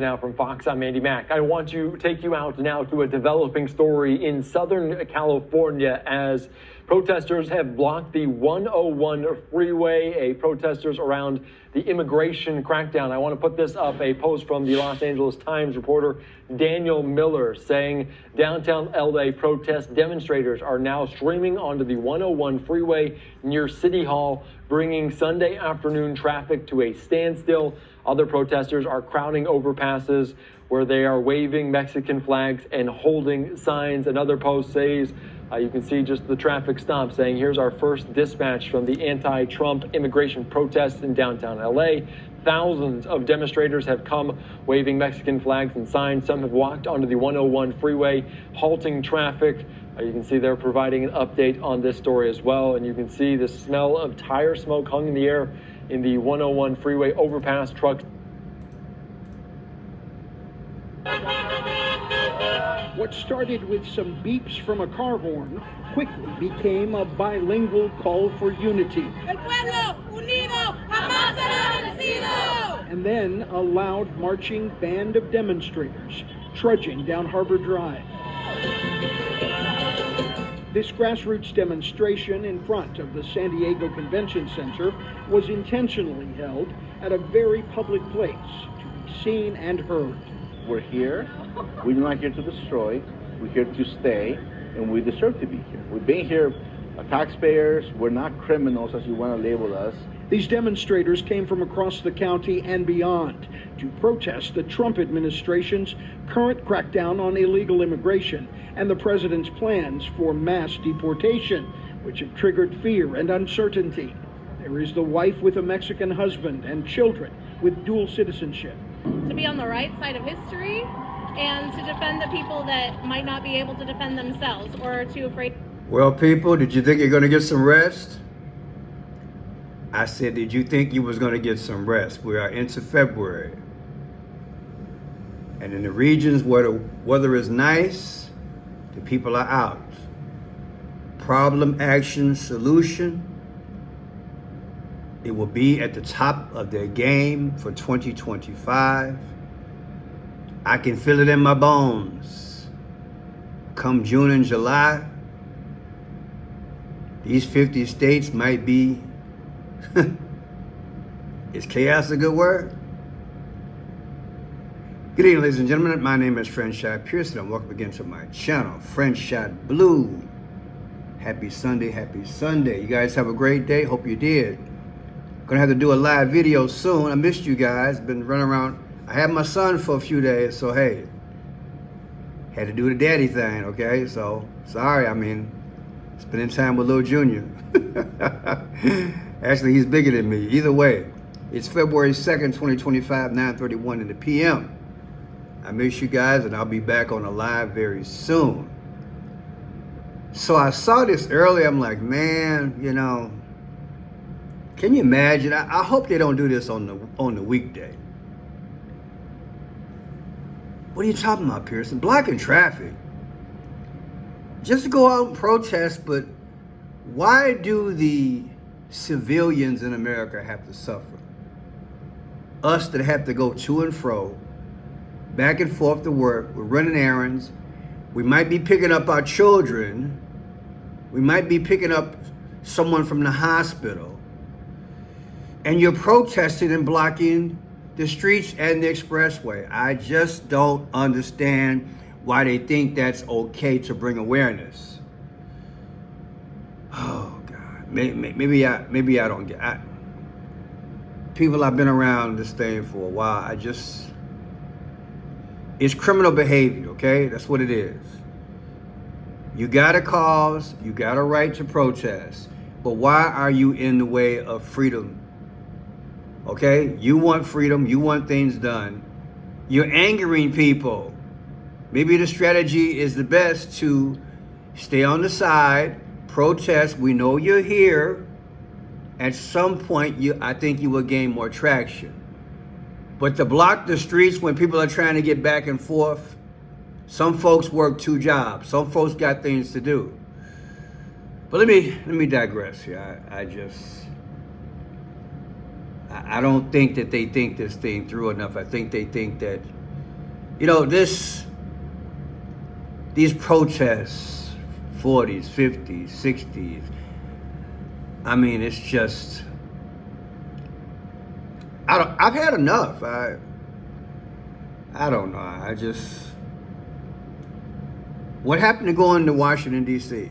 Now from Fox, I'm Andy Mack. I want to take you out now to a developing story in Southern California as protesters have blocked the 101 freeway, protesters around the immigration crackdown. I want to put this up, a post from the Los Angeles Times reporter Daniel Miller saying downtown LA protest demonstrators are now streaming onto the 101 freeway near City Hall, bringing Sunday afternoon traffic to a standstill. Other protesters are crowding overpasses where they are waving Mexican flags and holding signs. Another post says, you can see just the traffic stop saying, here's our first dispatch from the anti-Trump immigration protests in downtown LA. Thousands of demonstrators have come waving Mexican flags and signs. Some have walked onto the 101 freeway, halting traffic. You can see they're providing an update on this story as well. And you can see the smell of tire smoke hung in the air in the 101 freeway overpass. Trucks. What started with some beeps from a car horn quickly became a bilingual call for unity. El pueblo unido jamás será vencido. And then a loud marching band of demonstrators trudging down Harbor Drive. This grassroots demonstration in front of the San Diego Convention Center was intentionally held at a very public place to be seen and heard. We're here. We're not here to destroy. We're here to stay, and we deserve to be here. We've been here, taxpayers. We're not criminals, as you want to label us. These demonstrators came from across the county and beyond to protest the Trump administration's current crackdown on illegal immigration and the president's plans for mass deportation, which have triggered fear and uncertainty. There is the wife with a Mexican husband and children with dual citizenship. To be on the right side of history and to defend the people that might not be able to defend themselves or are too afraid. Well, people, did you think you're going to get some rest? I said, did you think you was going to get some rest? We are into February. And in the regions where the weather is nice, the people are out. Problem, action, solution. It will be at the top of their game for 2025. I can feel it in my bones. Come June and July, these 50 states might be, is chaos a good word? Good evening, ladies and gentlemen. My name is Franchise Pearson, and welcome again to my channel, Franchise Blue. Happy Sunday, happy Sunday. You guys have a great day. Hope you did. Gonna have to do a live video soon. I missed you guys. Been running around. I had my son for a few days, so hey, had to do the daddy thing, okay? So sorry, I mean, spending time with little Junior. Actually, he's bigger than me. Either way, it's February 2nd, 2025, 9:31 in the PM. I miss you guys, and I'll be back on the live very soon. So I saw this earlier. I'm like, man, you know, can you imagine? I hope they don't do this on the weekday. What are you talking about, Pearson? Blocking traffic. Just to go out and protest, but why do the civilians in America have to suffer? Us that have to go to and fro, back and forth to work, we're running errands, we might be picking up our children, we might be picking up someone from the hospital, and you're protesting and blocking the streets and the expressway. I just don't understand why they think that's okay to bring awareness. Oh God, maybe I don't get. People I've been around this thing for a while. It's criminal behavior. Okay, that's what it is. You got a cause, you got a right to protest, but why are you in the way of freedom? Okay, you want freedom, you want things done. You're angering people. Maybe the strategy is the best to stay on the side, protest. We know you're here. At some point, I think you will gain more traction. But to block the streets when people are trying to get back and forth, some folks work 2 jobs. Some folks got things to do. But let me digress here. I don't think that they think this thing through enough. I think they think that You know, these protests, 40s, 50s, 60s, I mean, it's just, I've had enough. I don't know. What happened to going to Washington, D.C.?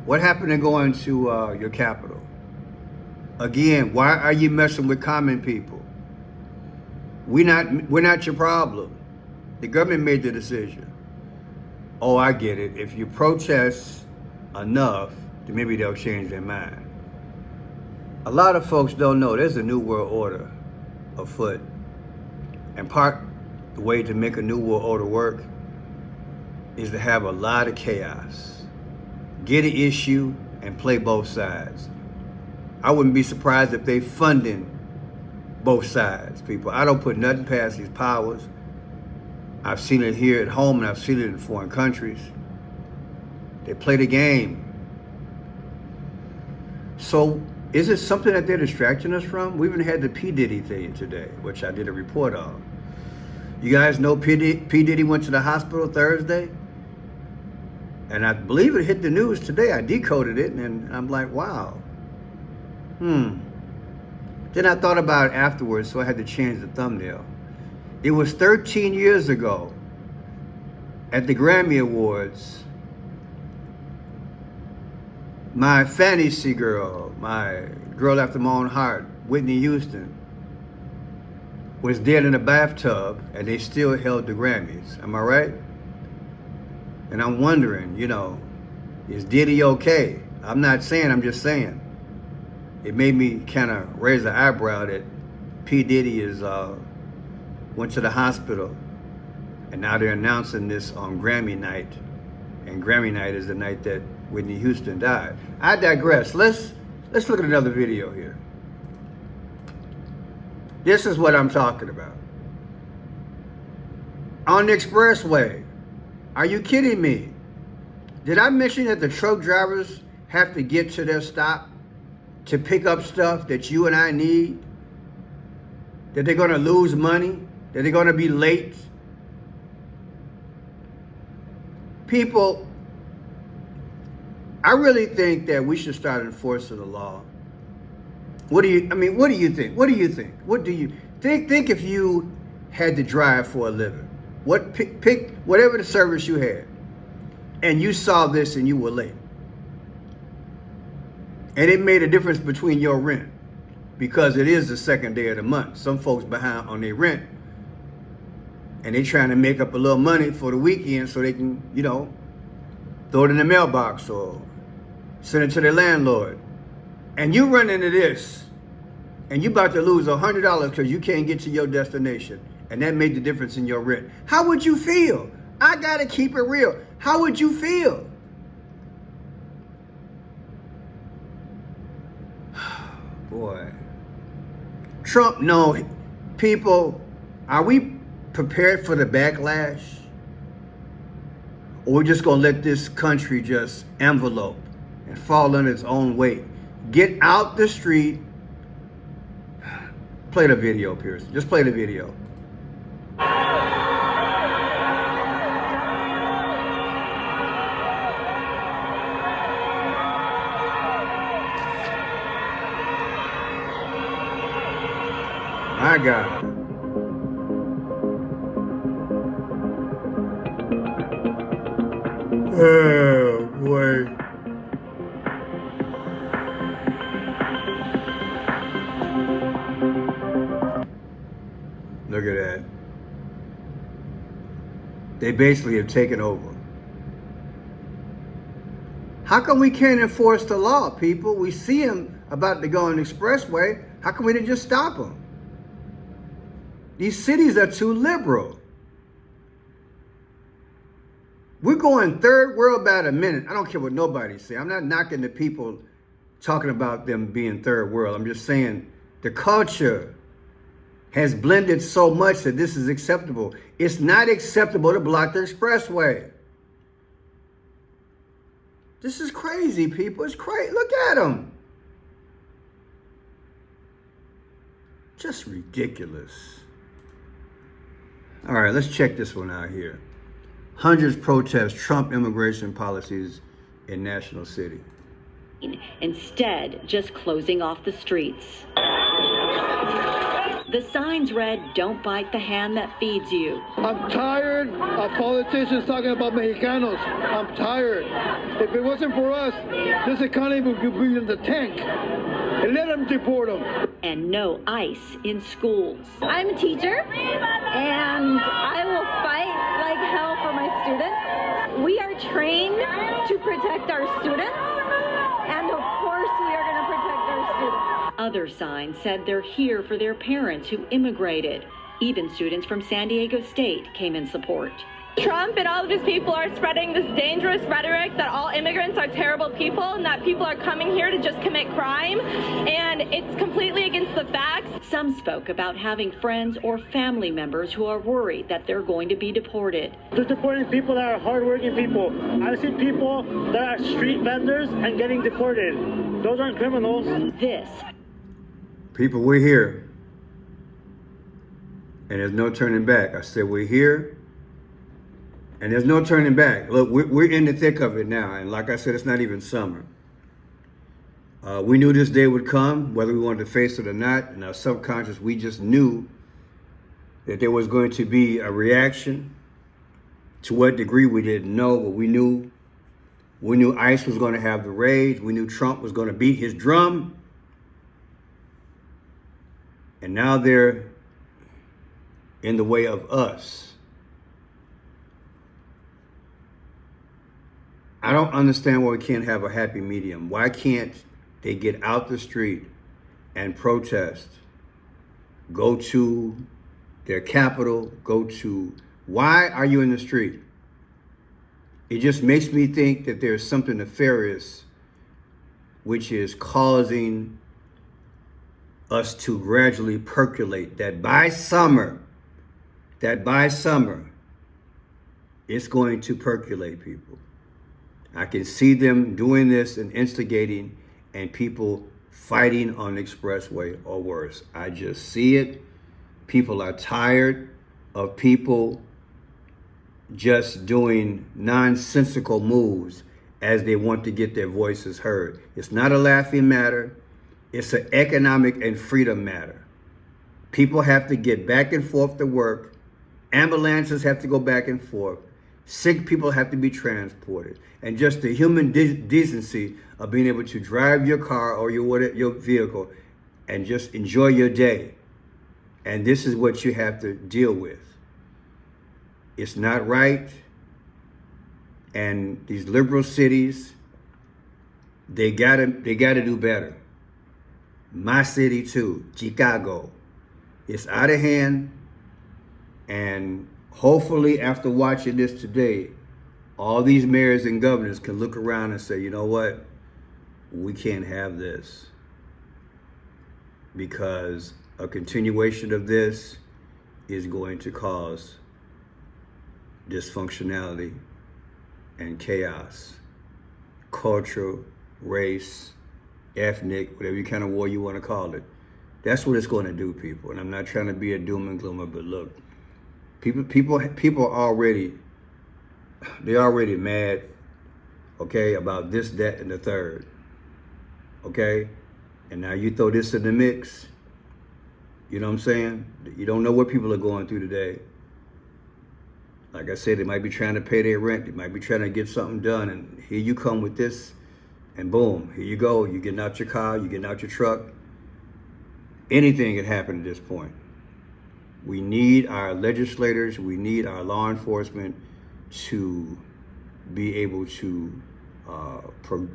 What happened to going to your capital? Again, why are you messing with common people? We're not your problem. The government made the decision. Oh, I get it. If you protest enough, then maybe they'll change their mind. A lot of folks don't know there's a new world order afoot. And the way to make a new world order work is to have a lot of chaos. Get an issue and play both sides. I wouldn't be surprised if they funding both sides, people. I don't put nothing past these powers. I've seen it here at home and I've seen it in foreign countries. They play the game. So is it something that they're distracting us from? We even had the P. Diddy thing today, which I did a report on. You guys know P. Diddy went to the hospital Thursday? And I believe it hit the news today. I decoded it and I'm like, wow. Then I thought about it afterwards, so I had to change the thumbnail. It was 13 years ago at the Grammy Awards. My fantasy girl, my girl after my own heart, Whitney Houston, was dead in a bathtub and they still held the Grammys. Am I right? And I'm wondering, is Diddy okay? I'm not saying, I'm just saying. It made me kind of raise an eyebrow that P. Diddy went to the hospital and now they're announcing this on Grammy night. And Grammy night is the night that Whitney Houston died. I digress. Let's look at another video here. This is what I'm talking about. On the expressway. Are you kidding me? Did I mention that the truck drivers have to get to their stop to pick up stuff that you and I need? That they're going to lose money? That they're going to be late? People, I really think that we should start enforcing the law. What do you think? What do you think? What do you think if you had to drive for a living? Pick whatever the service you had, and you saw this and you were late. And it made a difference between your rent because it is the second day of the month. Some folks behind on their rent and they trying to make up a little money for the weekend so they can, throw it in the mailbox or send it to their landlord. And you run into this and you about to lose $100 because you can't get to your destination. And that made the difference in your rent. How would you feel? I got to keep it real. How would you feel? Boy. Trump, no. People, are we prepared for the backlash? Or we're just going to let this country just envelope and fall under its own weight? Get out the street. Play the video, Pearson. Just play the video. My God. Oh, boy. Look at that. They basically have taken over. How come we can't enforce the law, people? We see them about to go on the expressway. How come we didn't just stop them? These cities are too liberal. We're going third world by the minute. I don't care what nobody say. I'm not knocking the people talking about them being third world. I'm just saying the culture has blended so much that this is acceptable. It's not acceptable to block the expressway. This is crazy, people. It's crazy. Look at them. Just ridiculous. All right, let's check this one out here. Hundreds protest Trump immigration policies in National City. Instead, just closing off the streets. The signs read, "Don't bite the hand that feeds you." I'm tired of politicians talking about Mexicanos. I'm tired. If it wasn't for us, this economy would be in the tank. And let them deport them. And no ICE in schools. I'm a teacher, and I will fight like hell for my students. We are trained to protect our students, and of course we are going to protect our students. Other signs said they're here for their parents who immigrated. Even students from San Diego State came in support. Trump and all of his people are spreading this dangerous rhetoric that all immigrants are terrible people and that people are coming here to just commit crime, and it's completely against the facts. Some spoke about having friends or family members who are worried that they're going to be deported. They're deporting people that are hardworking people. I've seen people that are street vendors and getting deported. Those aren't criminals. This. People, we're here. And there's no turning back. I said we're here. And there's no turning back. Look, we're in the thick of it now. And like I said, it's not even summer. We knew this day would come, whether we wanted to face it or not. In our subconscious, we just knew that there was going to be a reaction. To what degree, we didn't know, but we knew ICE was going to have the rage. We knew Trump was going to beat his drum. And now they're in the way of us. I don't understand why we can't have a happy medium. Why can't they get out the street and protest? Go to their capital, why are you in the street? It just makes me think that there's something nefarious which is causing us to gradually percolate, that by summer, it's going to percolate, people. I can see them doing this and instigating and people fighting on the expressway or worse. I just see it. People are tired of people just doing nonsensical moves as they want to get their voices heard. It's not a laughing matter. It's an economic and freedom matter. People have to get back and forth to work. Ambulances have to go back and forth. Sick people have to be transported. And just the human decency of being able to drive your car or your vehicle and just enjoy your day. And this is what you have to deal with. It's not right. And these liberal cities, they gotta do better. My city too, Chicago. It's out of hand. And hopefully after watching this today, all these mayors and governors can look around and say, you know what? We can't have this. Because a continuation of this is going to cause dysfunctionality and chaos. Cultural, race, ethnic, whatever kind of war you want to call it. That's what it's going to do, people. And I'm not trying to be a doom and gloomer, but look, people are already mad, okay, about this, that, and the third, okay? And now you throw this in the mix, you know what I'm saying? You don't know what people are going through today. Like I said, they might be trying to pay their rent, they might be trying to get something done, and here you come with this, and boom, here you go, you're getting out your car, you're getting out your truck. Anything can happen at this point. We need our legislators, we need our law enforcement to be able to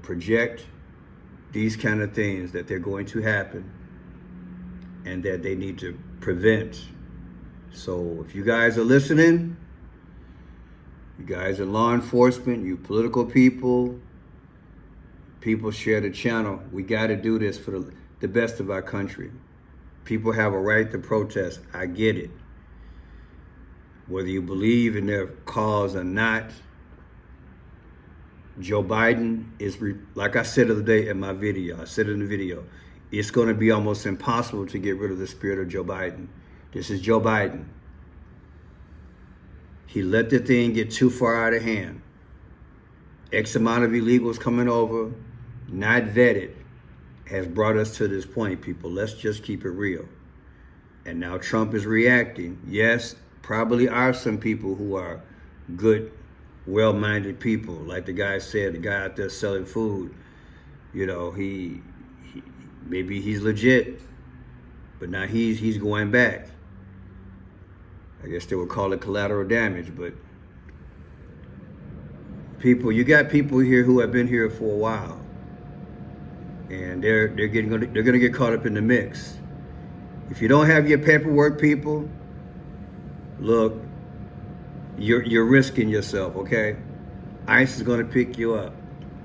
project these kind of things that they're going to happen and that they need to prevent. So if you guys are listening, you guys are law enforcement, you political people share the channel. We got to do this for the best of our country. People have a right to protest. I get it. Whether you believe in their cause or not, Joe Biden is, like I said the other day in my video, it's going to be almost impossible to get rid of the spirit of Joe Biden. This is Joe Biden. He let the thing get too far out of hand. X amount of illegals coming over, not vetted, has brought us to this point, people. Let's just keep it real. And now Trump is reacting. Yes, probably are some people who are good, well-minded people. Like the guy said, the guy out there selling food, you know, he maybe he's legit, but now he's going back. I guess they would call it collateral damage, but people, you got people here who have been here for a while, and they're gonna get caught up in the mix. If you don't have your paperwork, people, look, you're risking yourself, okay? ICE is gonna pick you up.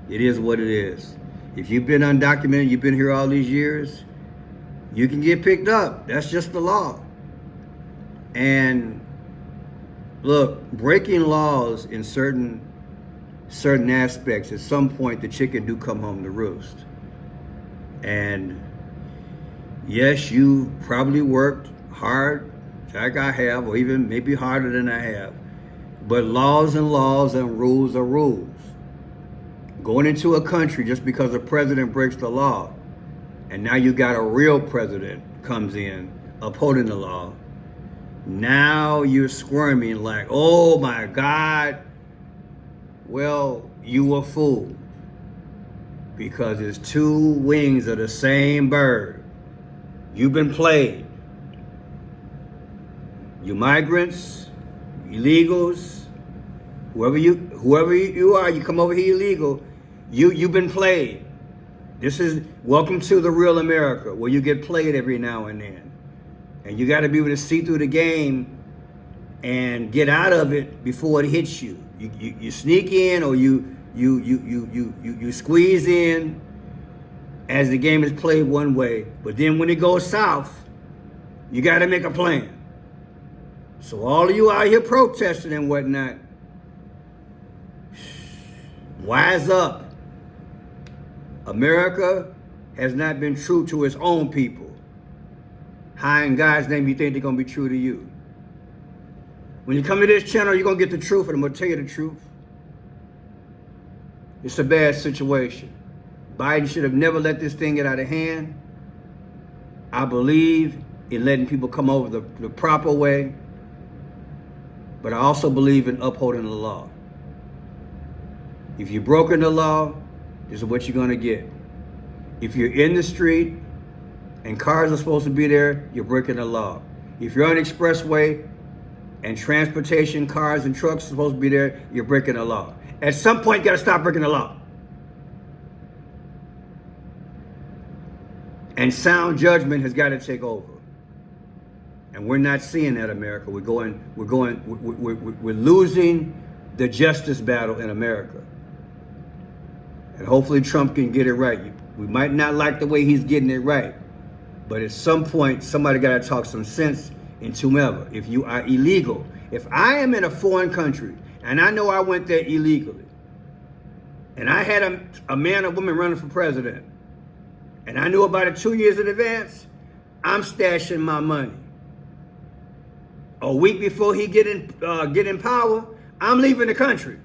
It is what it is. If you've been undocumented, you've been here all these years, you can get picked up. That's just the law. And look, breaking laws in certain aspects, at some point the chicken do come home to roost. And yes, you probably worked hard, like I have, or even maybe harder than I have. But laws and laws and rules are rules. Going into a country just because a president breaks the law, and now you got a real president comes in upholding the law, now you're squirming like, oh my God. Well, you a fool, because it's two wings of the same bird. You've been played. You migrants, illegals, whoever you are, you come over here illegal, you've been played. This is welcome to the real America, where you get played every now and then. And you got to be able to see through the game and get out of it before it hits you. You sneak in, or you squeeze in as the game is played one way. But then when it goes south, you got to make a plan. So all of you out here protesting and whatnot, wise up. America has not been true to its own people. How in God's name you think they're going to be true to you? When you come to this channel, you're going to get the truth, and I'm going to tell you the truth. It's a bad situation. Biden should have never let this thing get out of hand. I believe in letting people come over the proper way, but I also believe in upholding the law. If you've broken the law, this is what you're going to get. If you're in the street and cars are supposed to be there, you're breaking the law. If you're on an expressway and transportation, cars and trucks are supposed to be there, you're breaking the law. At some point, you got to stop breaking the law. And sound judgment has got to take over. And we're not seeing that, America. We're losing the justice battle in America. And hopefully Trump can get it right. We might not like the way he's getting it right, but at some point, somebody got to talk some sense into whomever. If you are illegal, if I am in a foreign country and I know I went there illegally, and I had a man or woman running for president, and I knew about it 2 years in advance, I'm stashing my money. A week before he get in power, I'm leaving the country.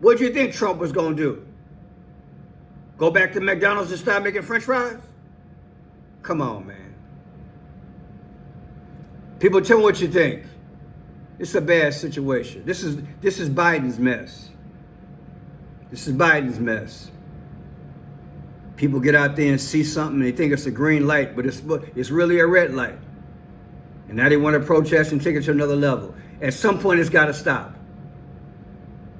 What do you think Trump was going to do? Go back to McDonald's and start making French fries? Come on, man. People, tell me what you think. It's a bad situation. This is Biden's mess. This is Biden's mess. People get out there and see something and they think it's a green light, but it's really a red light. And now they want to protest and take it to another level. At some point, it's got to stop.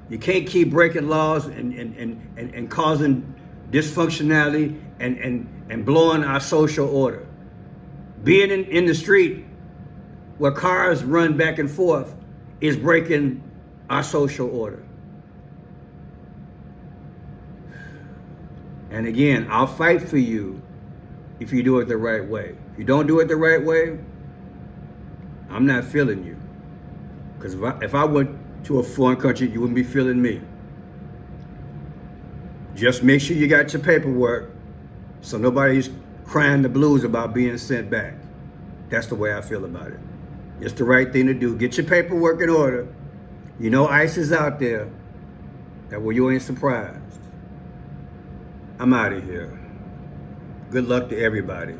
You can't keep breaking laws and causing dysfunctionality and blowing our social order. Being in the street where cars run back and forth is breaking our social order. And again, I'll fight for you if you do it the right way. If you don't do it the right way, I'm not feeling you. Because if I went to a foreign country, you wouldn't be feeling me. Just make sure you got your paperwork so nobody's crying the blues about being sent back. That's the way I feel about it. It's the right thing to do. Get your paperwork in order. You know ICE is out there. That way you ain't surprised. I'm out of here. Good luck to everybody.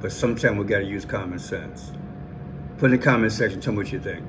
But sometimes we gotta use common sense. Put in the comment section, tell me what you think.